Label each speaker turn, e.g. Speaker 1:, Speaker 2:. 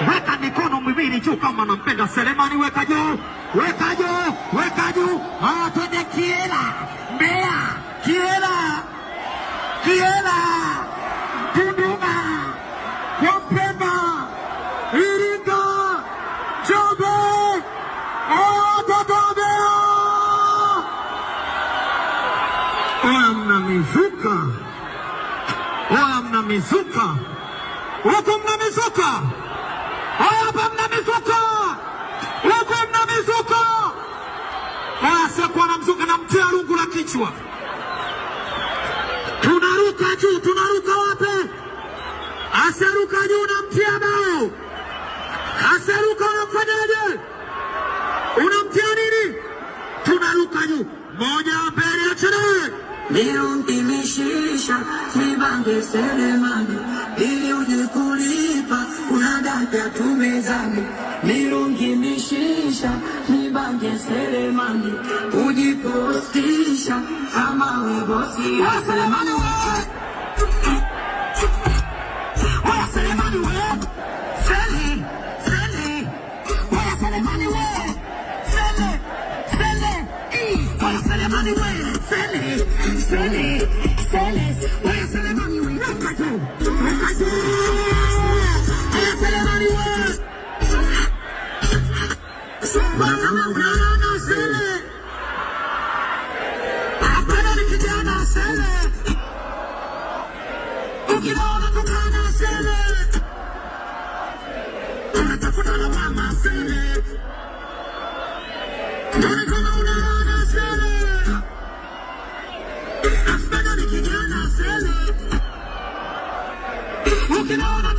Speaker 1: Weka mikono miwili juu kama nampenda Selemani, weka juu, weka juu, weka juu. Twende Kiela, Mbeya, Kiela, Kiela, Tunduma, Kompemba, Iringa, Njombe, Dodoma. Oya mnamizuka, oya mnamizuka, huku mnamizuka. Hapa mnamizuka, huko mnamizuka. Asiyekuwa na mzuka na mtia rungu la kichwa. Tunaruka juu, tunaruka wapi? Asiruka juu na mtia bao. Asiruka unamfanyaje? Unamtia nini? Tunaruka juu. Moja mbele ya chini.
Speaker 2: Mirungi mishisha, mibange Selemani, ili uje kulipa, unadaka tumezani. Mirungi mishisha, mibange Selemani, ujipostisha, kama we bosi ya Selemani we. Oya Selemani we, Sele, Sele, oya Selemani we, Sele, Sele, oya Selemani we, Sele, Sele, Sele, oya Selemani we, weka juu, weka juu, oya Selemani we. Kama unaona Sele, hapana ni kijana Sele, ukiona tukana Sele, unatafuta na mama Sele, kama unaona Sele, hapana ni kijana Sele, ukiona